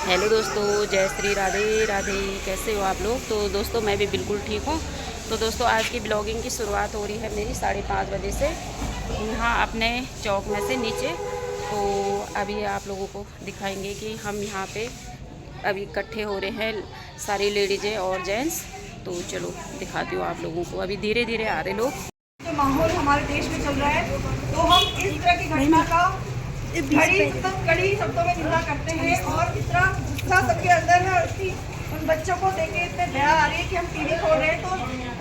Hello दोस्तों, जय श्री राधे राधे। कैसे हो आप लोग? तो दोस्तों मैं भी बिल्कुल ठीक हूँ। तो दोस्तों आज की ब्लॉगिंग की शुरुआत हो रही है मेरी 5:30 बजे से, यहाँ अपने चौक में से नीचे। तो अभी आप लोगों को दिखाएंगे कि हम यहाँ पे अभी इकट्ठे हो रहे हैं, सारी लेडीज़ें और जेंट्स। तो चलो दिखाती हूँ आप लोगों को, अभी धीरे धीरे आ रहे लोग। जो माहौल हमारे देश में चल रहा है, तो हम इस तरह की घटना का कड़ी शब्दों में निंदा करते हैं। और इतना गुस्सा सबके अंदर है, उसकी उन बच्चों को देख के इतने दया आ रही है कि हम टीवी खोल रहे हैं तो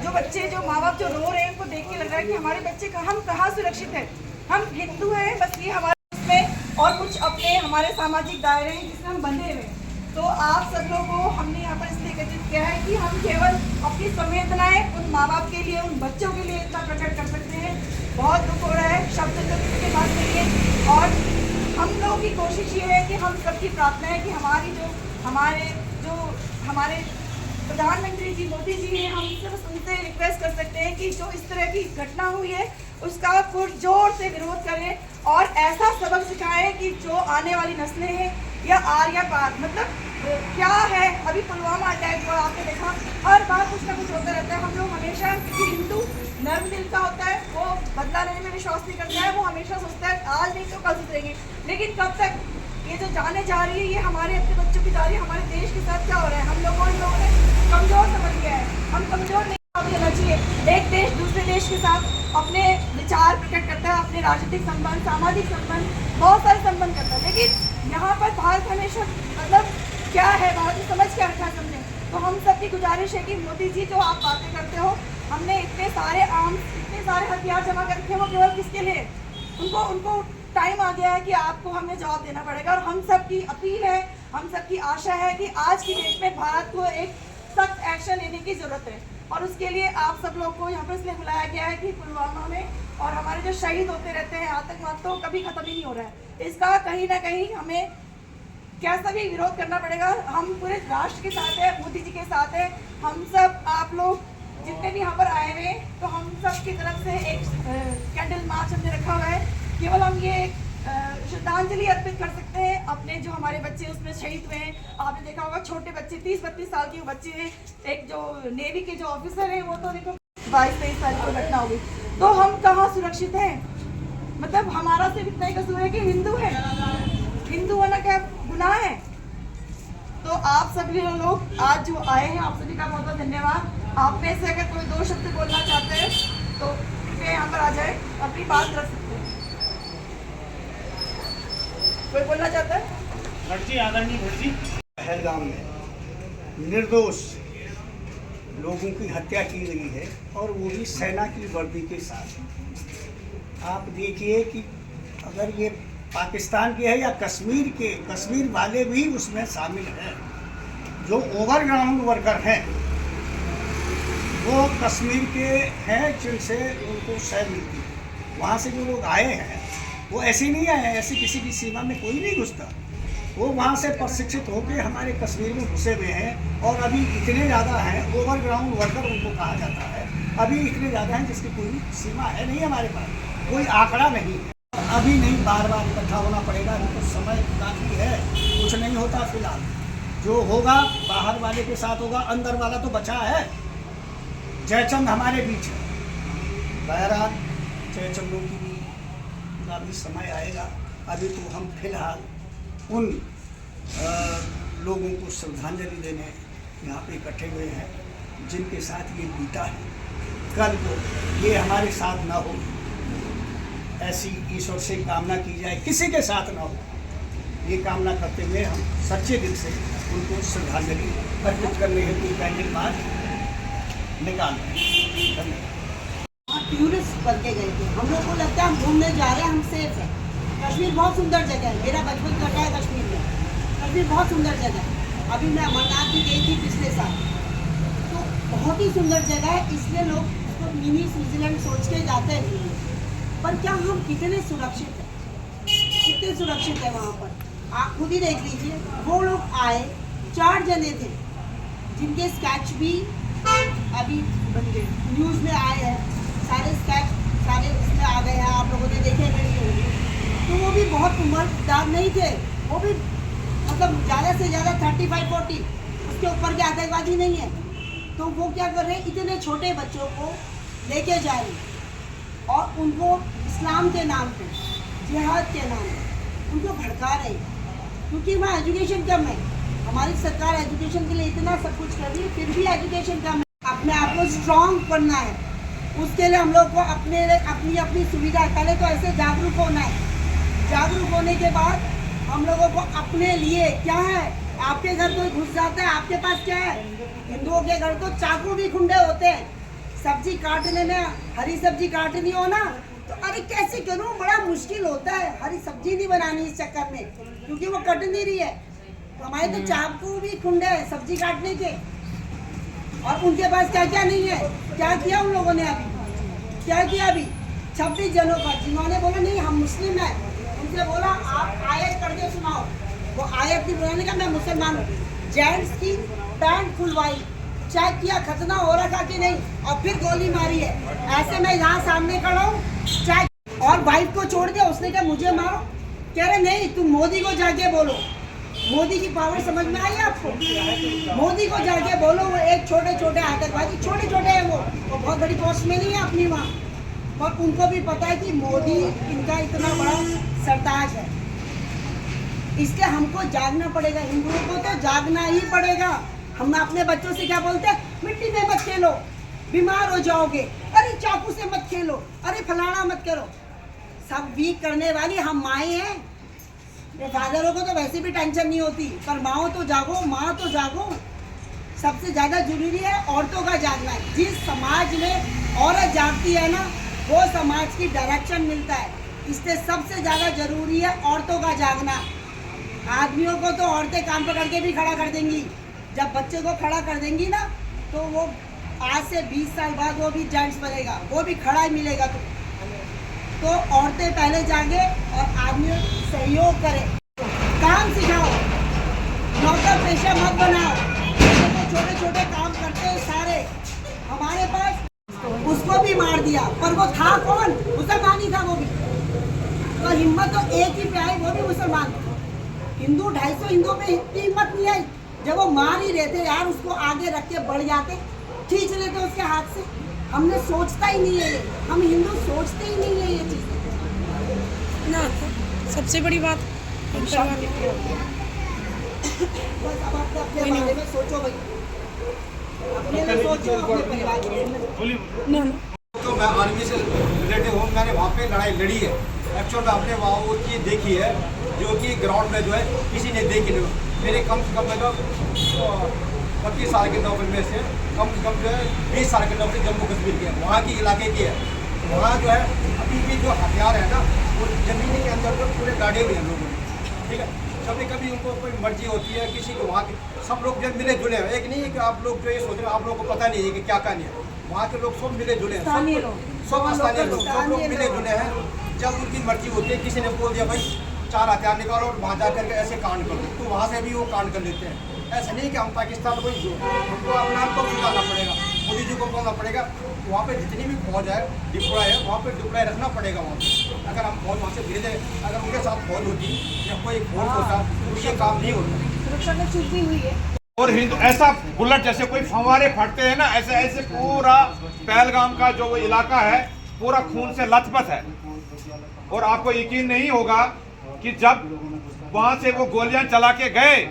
जो बच्चे, जो माँ बाप जो रो रहे हैं, उनको देख के लग रहा है कि हमारे बच्चे हम कहाँ सुरक्षित है। हम हिंदू हैं, बस ये हमारे इसमें और कुछ अपने हमारे सामाजिक दायरे हैं जिसमें हम बंधे हुए हैं। तो आप सब लोगों को हमने यहाँ पर इसलिए एकत्रित किया है कि हम केवल अपनी संवेदनाएं उन माँ बाप के लिए, उन बच्चों के लिए इतना प्रकट कर सकते हैं। बहुत दुख हो रहा है, शब्द तो किसी के पास नहीं है। और हम लोगों की कोशिश ये है कि हम सबकी प्रार्थना है कि हमारे प्रधानमंत्री जी मोदी जी हैं, हम सिर्फ उनसे रिक्वेस्ट कर सकते हैं कि जो इस तरह की घटना हुई है उसका पुरजोर से विरोध करें और ऐसा सबक सिखाएं कि जो आने वाली नस्लें हैं या आर या पार, मतलब क्या है। अभी पुलवामा अटैक हुआ, आपने देखा, हर बार कुछ ना कुछ होता रहता है। हम लोग हमेशा, हिंदू नर्म दिल का होता है, वो बदला लेने में विश्वास नहीं करता है। वो हमेशा सोचता है आज नहीं तो कल सुधरेंगे। लेकिन कब तक? ये जो जाने जा रही है, ये हमारे अपने बच्चों की जा रही है। हमारे देश के साथ क्या हो रहा है? हम लोगों ने कमजोर समझ गया है। हम कमजोर नहीं देना चाहिए। एक देश दूसरे देश के साथ अपने विचार प्रकट करता है, अपने राजनीतिक संबंध, सामाजिक संबंध, बहुत सारे संबंध करता है। लेकिन यहाँ पर भारत हमेशा, मतलब क्या है, भारत में समझ क्या रखा है हमने। तो हम सबकी गुजारिश है कि मोदी जी, जो आप बातें करते हो, हमने इतने सारे इतने सारे हथियार जमा कर रखे, वो केवल किसके लिए? उनको टाइम आ गया है कि आपको हमें जवाब देना पड़ेगा। और हम सब की अपील है, हम सब की आशा है कि आज की डेट में भारत को एक सख्त एक्शन लेने की जरूरत है। और उसके लिए आप सब लोग को यहाँ पर इसलिए बुलाया गया है कि पुलवामा में और हमारे जो शहीद होते रहते हैं, आतंकवाद तो कभी खत्म ही नहीं हो रहा है। इसका कहीं ना कहीं हमें कैसा भी विरोध करना पड़ेगा। हम पूरे राष्ट्र के साथ है, मोदी जी के साथ है। हम सब, आप लोग जितने भी यहाँ पर आए हुए, तो हम सब की तरफ से एक कैंडल मार्च हमने रखा हुआ है। केवल हम ये श्रद्धांजलि अर्पित कर सकते हैं अपने जो हमारे बच्चे उसमें शहीद हुए हैं। आपने देखा होगा, छोटे बच्चे, 30-32 साल के बच्चे हैं। एक जो नेवी के जो ऑफिसर हैं, वो तो देखो 22-23 साल की घटना हो गई। तो हम कहाँ सुरक्षित हैं? मतलब हमारा सिर्फ इतना ही कसूर है कि हिंदू है, हिंदू होना क्या गुनाह है? तो आप सभी लोग आज जो आए हैं, आप सभी का बहुत बहुत धन्यवाद। आप में से अगर कोई 2 शब्द बोलना चाहते हैं तो कृपया यहाँ पर आ जाए, अपनी बात रख सकते हैं। कोई बोलना चाहता है? आदरणीय भट्ट जी, पहलगाम में निर्दोष लोगों की हत्या की गई है, और वो भी सेना की वर्दी के साथ। आप देखिए कि अगर ये पाकिस्तान के है या कश्मीर के, कश्मीर वाले भी उसमें शामिल हैं। जो ओवरग्राउंड वर्कर हैं वो कश्मीर के हैं, जिनसे उनको शय मिलती है। वहाँ से जो लोग आए हैं वो ऐसे नहीं आए हैं, ऐसी किसी की सीमा में कोई नहीं घुसता। वो वहाँ से प्रशिक्षित होकर हमारे कश्मीर में घुसे हुए हैं। और अभी इतने ज़्यादा हैं, ओवरग्राउंड वर्कर उनको कहा जाता है। अभी इतने ज़्यादा हैं जिसकी कोई सीमा है नहीं, हमारे पास कोई आंकड़ा नहीं है। अभी नहीं, बार बार इकट्ठा होना पड़ेगा, अभी तो समय काफ़ी है। कुछ नहीं होता फिलहाल, जो होगा बाहर वाले के साथ होगा, अंदर वाला तो बचा है। जयचंद हमारे बीच है, बहरहाल जयचंदों की का भी समय आएगा। अभी तो हम फिलहाल उन लोगों को श्रद्धांजलि देने यहाँ पे इकट्ठे हुए हैं जिनके साथ ये बीता है। कल को ये हमारे साथ ना हो, ऐसी ईश्वर से कामना की जाए, किसी के साथ ना हो, ये कामना करते हुए हम सच्चे दिल से उनको श्रद्धांजलि अर्पित करने हेतु कैंडल मार्च निकाल रहे हैं। धन्यवाद। टूरिस्ट बन के गए थे, हम लोग को लगता है हम घूमने जा रहे हैं, हम सेफ है। कश्मीर बहुत सुंदर जगह है, मेरा बचपन कटा है कश्मीर में। कश्मीर बहुत सुंदर जगह है। अभी मैं अमरनाथ भी गई थी पिछले साल, तो बहुत ही सुंदर जगह है। इसलिए लोग उसको मिनी स्विट्जरलैंड सोच के जाते हैं। पर क्या हम कितने सुरक्षित हैं? कितने सुरक्षित है वहाँ पर? आप खुद ही देख लीजिए। वो लोग आए, 4 जने थे जिनके स्केच भी अभी बन गए, न्यूज़ में आए हैं। सारे स्केच सारे उसमें आ गए हैं, आप लोगों ने देखे वीडियो। तो वो भी बहुत उम्रदार नहीं थे, वो भी मतलब ज़्यादा से ज़्यादा 35-40, उसके ऊपर के आतंकवादी नहीं है। तो वो क्या कर रहे हैं, इतने छोटे बच्चों को लेके जा रहे हैं और उनको इस्लाम के नाम पे, जिहाद के नाम पे उनको भड़का रहे हैं, क्योंकि वहाँ एजुकेशन कम है। हमारी सरकार एजुकेशन के लिए इतना सब कुछ कर रही है, फिर भी एजुकेशन कम है। अपने आप को स्ट्रॉन्ग करना है, उसके लिए हम लोग को अपनी अपनी सुविधा, पहले तो ऐसे जागरूक होना है। जागरूक होने के बाद हम लोगों को अपने लिए क्या है, आपके घर कोई घुस जाता है, आपके पास क्या है, हिंदुओं के घर तो चाकू भी खुंडे होते हैं। सब्जी काटने में, हरी सब्जी काटनी हो ना, तो अरे कैसे करूँ, बड़ा मुश्किल होता है। हरी सब्जी नहीं बनानी इस चक्कर में, क्योंकि वो कट नहीं रही है। हमारे तो चाकू भी खुंडे हैं सब्जी काटने के, और उनके पास क्या क्या नहीं है। क्या किया उन लोगों ने अभी, क्या किया अभी 26 जनों का, जिन्होंने बोला नहीं हम मुस्लिम हैं, उनसे बोला आप आयत करके सुनाओ। वो आयत नहीं बोलने का मैं मुसलमान हूँ। जेंट्स की पैंट खुलवाई, चेक किया खतना हो रहा था कि नहीं, और फिर गोली मारी है। ऐसे मैं यहाँ सामने खड़ा हूँ, चेक, और वाइफ को छोड़ दिया। उसने कहा मुझे मारो, कह रहे नहीं तुम मोदी को जाके बोलो। मोदी की पावर समझ में आई आपको? मोदी को जाके बोलो। वो एक छोटे छोटे आतंकवादी, छोटे छोटे हैं वो बहुत बड़ी पोस्ट में नहीं है अपनी वहाँ, पर उनको भी पता है कि मोदी इनका इतना बड़ा सरताज है। इसलिए हमको जागना पड़ेगा, हिंदुओं को तो जागना ही पड़ेगा। हम अपने बच्चों से क्या बोलते हैं, मिट्टी में मत खेलो, बीमार हो जाओगे, अरे चाकू से मत खेलो, अरे फलाना मत करो। सब वीक करने वाली हम माएँ हैं। फादरों को तो वैसे भी टेंशन नहीं होती, पर माओ तो जागो, माँ तो जागो। सबसे ज़्यादा जरूरी है औरतों का जागना है। जिस समाज में औरत जागती है ना, वो समाज की डायरेक्शन मिलता है। इसलिए सबसे ज़्यादा जरूरी है औरतों का जागना। आदमियों को तो औरतें कान पकड़ के भी खड़ा कर देंगी, जब बच्चे को खड़ा कर देंगी ना, तो वो आज से 20 साल बाद वो भी जेंट्स बनेगा, वो भी खड़ा ही मिलेगा। तो औरतें पहले जागे और आदमी सहयोग करें, काम सिखाओ, नौकर पेशा मत बनाओ। तो छोटे छोटे काम करते हैं सारे। हमारे पास उसको भी मार दिया, पर वो था कौन, मुसलमान ही था वो भी। तो हिम्मत तो एक ही पे आई, वो भी मुसलमान। हिंदू 250 हिंदुओं पे इतनी हिम्मत नहीं आई, जब वो मार ही रहे थे यार, उसको आगे रख के बढ़ जाते, खींच लेते उसके हाथ से। हमने सोचता ही नहीं है ये, हम हिंदू सोचते ही नहीं है ये चीज़ ना। सबसे बड़ी बात बस अब आप अपने बारे में सोचो भाई, अपने में सोचो, अपने परिवार में। तो मैं आर्मी से रिलेटिव हूँ, मैंने वहाँ पे लड़ाई लड़ी है। एक्चुअल में आपने वहाँ वो चीज़ देखी है जो कि ग्राउंड में जो है किसी ने देखी नहीं। मेरे कम से कम में जो 25 साल की नौकरी में से कम जो है 20 साल की नौकरी जम्मू कश्मीर की है, वहाँ की इलाके की है। वहाँ जो है अभी भी जो हथियार है ना, वो जमीन के अंदर जो पूरे गाड़े हुए हैं लोगों ने, ठीक है। कभी कभी उनको कोई मर्जी होती है किसी को, वहाँ के सब लोग जो मिले जुले हैं। एक नहीं है कि आप लोग जो ये सोच रहे हैं, आप लोग को पता नहीं है कि क्या कहानी है। वहाँ के लोग सब मिले जुले हैं, सब स्थानीय लोग, सब लोग मिले जुले हैं। जब उनकी मर्जी होती है, किसी ने बोल दिया भाई 4 हथियार निकालो और वहाँ जा करके ऐसे कांड कर दो, तो वहाँ से भी वो कांड कर लेते हैं। ऐसा नहीं कि हम पाकिस्तान को ही हमको अपना आप को सुधारना पड़ेगा, मोदी जी को बोलना पड़ेगा। वहाँ पे जितनी भी फौज है, डिप्लॉय है, वहाँ पे डिप्लॉय रखना पड़ेगा। वहाँ पे अगर हम फौज वहाँ से धीरे धीरे, अगर उनके साथ फौज होती या कोई फोर्स होता तो ये काम नहीं होता। सुरक्षा में चूक भी हुई है। और हिंदू ऐसा बुलेट जैसे कोई फंवारे फटते हैं ना, ऐसे ऐसे पूरा पहलगाम का जो वो इलाका है पूरा खून से लथपथ है। और आपको यकीन नहीं होगा कि जब वहां से वो गोलियां चला के गए,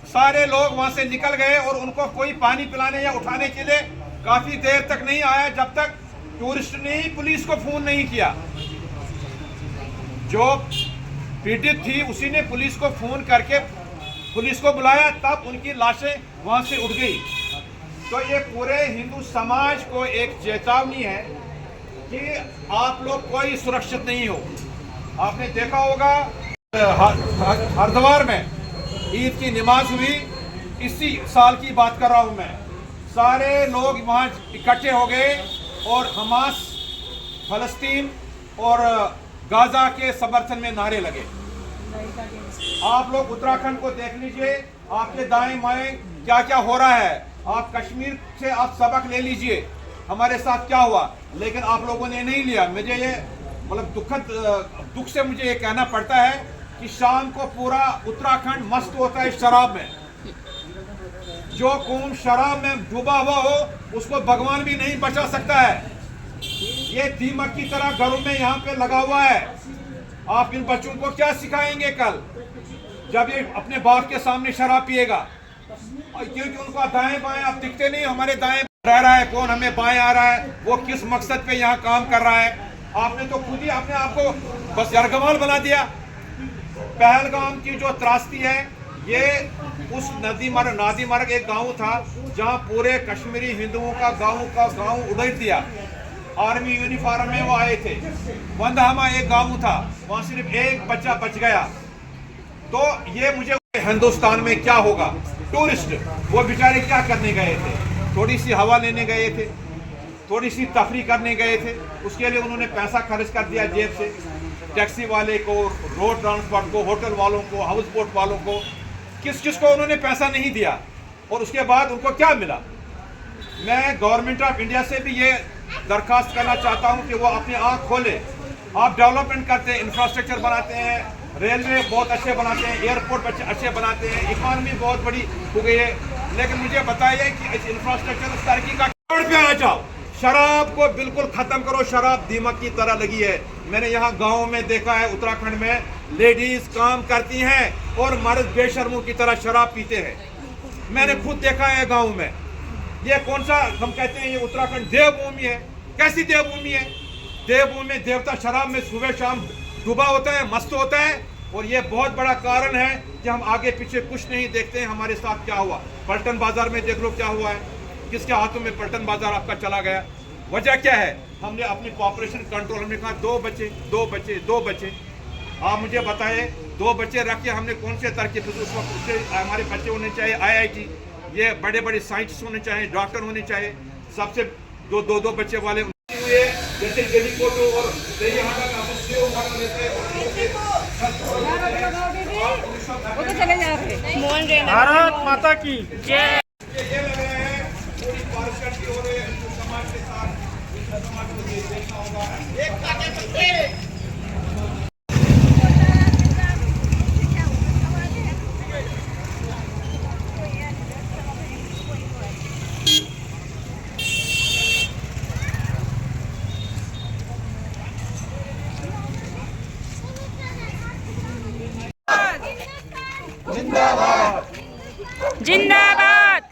सारे लोग वहां से निकल गए और उनको कोई पानी पिलाने या उठाने के लिए काफी देर तक नहीं आया, जब तक टूरिस्ट ने ही पुलिस को फोन नहीं किया। जो पीड़ित थी उसी ने पुलिस को फोन करके पुलिस को बुलाया, तब उनकी लाशें वहां से उठ गई। तो ये पूरे हिंदू समाज को एक चेतावनी है कि आप लोग कोई सुरक्षित नहीं हो। आपने देखा होगा हरिद्वार में ईद की नमाज हुई, इसी साल की बात कर रहा हूं मैं। सारे लोग वहां इकट्ठे हो गए और हमास, फलस्तीन और गाजा के समर्थन में नारे लगे। आप लोग उत्तराखंड को देख लीजिए, आपके दाएं बाएं क्या क्या हो रहा है। आप कश्मीर से आप सबक ले लीजिए, हमारे साथ क्या हुआ, लेकिन आप लोगों ने नहीं लिया। मुझे ये मतलब दुख से मुझे ये कहना पड़ता है कि शाम को पूरा उत्तराखंड मस्त होता है शराब में। जो कौम शराब में डूबा हुआ हो उसको भगवान भी नहीं बचा सकता है। ये दीमक की तरह घरों में यहाँ पे लगा हुआ है। आप इन बच्चों को क्या सिखाएंगे कल जब ये अपने बाप के सामने शराब पिएगा? क्योंकि उनको दाएं बाएं आप दिखते नहीं, हमारे दाएं रह रहा है कौन, हमें बाएं आ रहा है, वो किस मकसद पे यहाँ काम कर रहा है। आपने तो खुद ही अपने आप को बस यरगमाल बना दिया। पहलगाम की जो त्रासदी है ये उस नादी मार्ग एक गांव था जहां पूरे कश्मीरी हिंदुओं का गांव उड़ेल दिया। आर्मी यूनिफॉर्म में वो आए थे। वंदहामा एक गांव था, वहां सिर्फ एक बच्चा बच गया। तो ये मुझे हिंदुस्तान में क्या होगा? टूरिस्ट वो बेचारे क्या करने गए थे? थोड़ी सी हवा लेने गए थे, थोड़ी सी तफरी करने गए थे, उसके लिए उन्होंने पैसा खर्च कर दिया जेब से। टैक्सी वाले को, रोड ट्रांसपोर्ट को, होटल वालों को, हाउस बोट वालों को, किस किस को उन्होंने पैसा नहीं दिया। और उसके बाद उनको क्या मिला? मैं गवर्नमेंट ऑफ इंडिया से भी ये दरखास्त करना चाहता हूँ कि वो अपनी आँख खोले। आप डेवलपमेंट करते हैं, इंफ्रास्ट्रक्चर बनाते हैं, रेलवे बहुत अच्छे बनाते हैं, एयरपोर्ट अच्छे बनाते हैं, इकॉनमी बहुत बड़ी हो गई है, लेकिन मुझे बताइए कि इस इंफ्रास्ट्रक्चर उस तरक्की का पे आ जाओ। शराब को बिल्कुल खत्म करो। शराब दीमक की तरह लगी है। मैंने यहाँ गाँव में देखा है, उत्तराखंड में लेडीज काम करती हैं और मर्द बेशर्मों की तरह शराब पीते हैं। मैंने खुद देखा है गाँव में। ये कौन सा हम कहते हैं ये उत्तराखंड देवभूमि है? कैसी देवभूमि है? देवभूमि में देवता शराब में सुबह शाम डूबा होता है, मस्त होता है। और ये बहुत बड़ा कारण है कि हम आगे पीछे कुछ नहीं देखते हैं। हमारे साथ क्या हुआ पलटन बाजार में, देख लो क्या हुआ है, किसके हाथों में पलटन बाजार आपका चला गया। वजह क्या है? हमने अपनी पॉपुलेशन कंट्रोल, हमने कहा दो बच्चे। आप मुझे बताइए, 2 बच्चे रख के हमने कौन से तरक्की? उस वक्त उससे हमारे बच्चे होने चाहिए IIT, ये बड़े साइंटिस्ट होने चाहिए, डॉक्टर होने चाहिए। सबसे दो बच्चे वाले हुए जैसे जेलीकोटो और वो तो चले जा रहे। भारत माता की जय। ये लग रहा है पूरी पार्षद हो रहे हिंदू समाज के साथ, हिंदू समाज को देखना होगा। एक जिंदाबाद,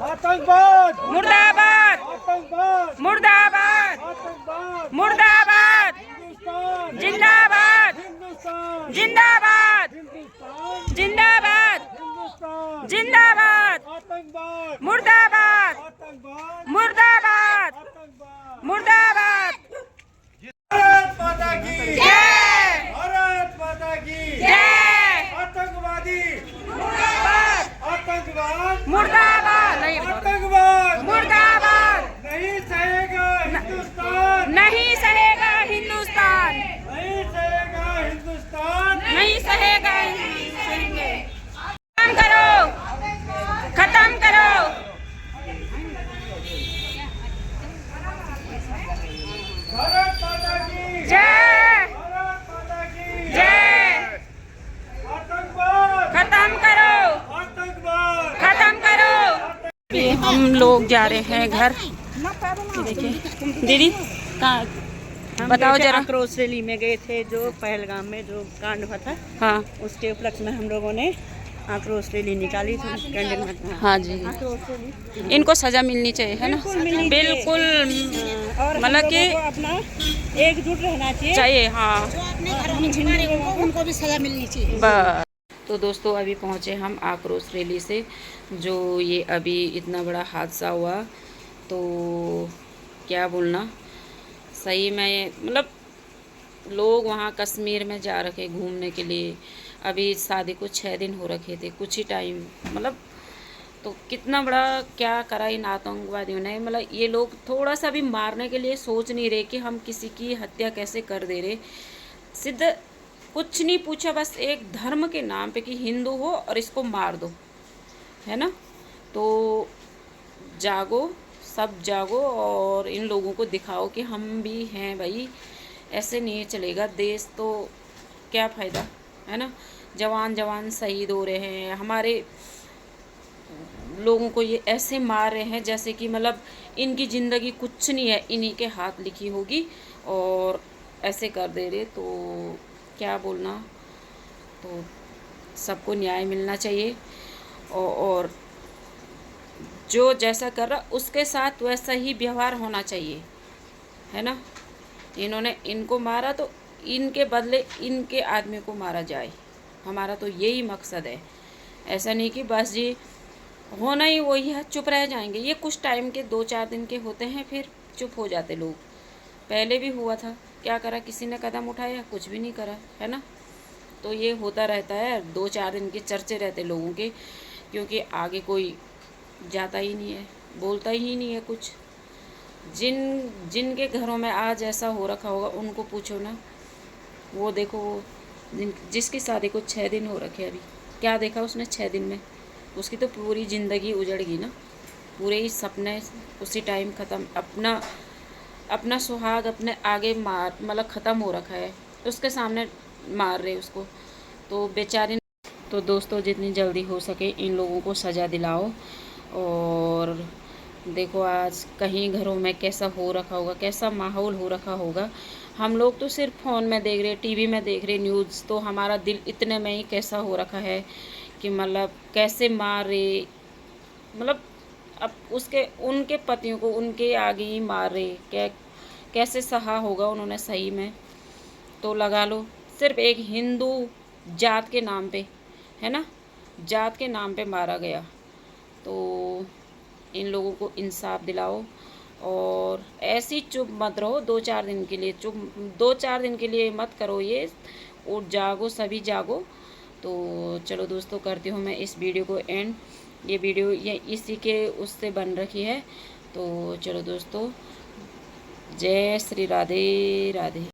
आतंकवाद, मुर्दाबाद, आतंकवाद, मुर्दाबाद, आतंकवाद, मुर्दाबाद, हिंदुस्तान, जिंदाबाद, हिंदुस्तान, जिंदाबाद, हिंदुस्तान, जिंदाबाद, हिंदुस्तान, जिंदाबाद, आतंकवाद, मुर्दाबाद, आतंकवाद, मुर्दाबाद, आतंकवाद। मुर्दाबाद। भारत माता की जय, भारत माता की जय, आतंकवादी, मुर्दाबाद, आतंकवाद, मुर्दाबाद, नहीं आतंकवाद मुर्दाबाद, नहीं सहेगा हिंदुस्तान, नहीं सहेगा हिंदुस्तान, नहीं सहेगा हिंदुस्तान। नहीं सहेगा सहेंगे। खत्म करो, खत्म करो। भारत माता की जय, भारत माता की जय, आतंकवाद, खत्म करो, आतंकवाद। खत्म करो। ये हम लोग जा रहे हैं घर। ये देखिए दीदी कहाँ, बताओ जरा। आक्रोश रैली में गए थे जो पहलगाम में जो कांड हुआ था, हाँ उसके उपलक्ष्य में हम लोगों ने आक्रोश रैली निकाली थी कैंडल में। हाँ जी, आक्रोश रैली इनको सजा मिलनी चाहिए, है ना? बिल्कुल मिलनी चाहिए। बिल्कुल और हम मतलब कि लोगों को अपना एकजुट रहना चाहिए। चाहिए। हाँ उनको भी सजा मिलनी चाहिए। बस। तो दोस्तों अभी पहुँचे हम आक्रोश रैली से, जो ये अभी इतना बड़ा हादसा हुआ, तो क्या बोलना, सही में मतलब लोग वहाँ कश्मीर में जा रखे घूमने के लिए। अभी शादी को 6 दिन हो रखे थे, कुछ ही टाइम मतलब, तो कितना बड़ा क्या करा इन आतंकवादियों ने। मतलब ये लोग थोड़ा सा भी मारने के लिए सोच नहीं रहे कि हम किसी की हत्या कैसे कर दे रहे। सिद्ध कुछ नहीं पूछा, बस एक धर्म के नाम पे कि हिंदू हो और इसको मार दो, है ना? तो जागो, सब जागो और इन लोगों को दिखाओ कि हम भी हैं भाई, ऐसे नहीं चलेगा। देश तो क्या फ़ायदा, है ना। जवान जवान शहीद हो रहे हैं, हमारे लोगों को ये ऐसे मार रहे हैं जैसे कि मतलब इनकी ज़िंदगी कुछ नहीं है, इन्हीं के हाथ लिखी होगी, और ऐसे कर दे रहे। तो क्या बोलना, तो सबको न्याय मिलना चाहिए, और जो जैसा कर रहा उसके साथ वैसा ही व्यवहार होना चाहिए, है ना। इन्होंने इनको मारा तो इनके बदले इनके आदमी को मारा जाए, हमारा तो यही मकसद है। ऐसा नहीं कि बस जी होना ही वही है, चुप रह जाएंगे। ये कुछ टाइम के 2-4 दिन के होते हैं, फिर चुप हो जाते लोग। पहले भी हुआ था, क्या करा, किसी ने कदम उठाया, कुछ भी नहीं करा, है ना। तो ये होता रहता है, 2-4 दिन के चर्चे रहते लोगों के, क्योंकि आगे कोई जाता ही नहीं है, बोलता ही नहीं है कुछ। जिनके घरों में आज ऐसा हो रखा होगा उनको पूछो ना, वो देखो, वो जिसकी शादी को 6 दिन हो रखे, अभी क्या देखा उसने 6 दिन में, उसकी तो पूरी ज़िंदगी उजड़ गई ना, पूरे ही सपने उसी टाइम ख़त्म। अपना सुहाग अपने आगे मार मतलब ख़त्म हो रखा है, उसके सामने मार रहे उसको, तो बेचारी। तो दोस्तों जितनी जल्दी हो सके इन लोगों को सज़ा दिलाओ। और देखो आज कहीं घरों में कैसा हो रखा होगा, कैसा माहौल हो रखा होगा। हम लोग तो सिर्फ फ़ोन में देख रहे, टीवी में देख रहे न्यूज़, तो हमारा दिल इतने में ही कैसा हो रखा है कि मतलब कैसे मार रहे, मतलब अब उनके पतियों को उनके आगे ही मार रहे, कैसे सहा होगा उन्होंने सही में। तो लगा लो सिर्फ एक हिंदू जात के नाम पे, है ना, जात के नाम पे मारा गया। तो इन लोगों को इंसाफ दिलाओ, और ऐसी चुप मत रहो 2-4 दिन के लिए, चुप 2-4 दिन के लिए मत करो ये, और जागो, सभी जागो। तो चलो दोस्तों, करती हूँ मैं इस वीडियो को एंड। ये वीडियो ये इसी के उससे बन रखी है। तो चलो दोस्तों, जय श्री राधे राधे।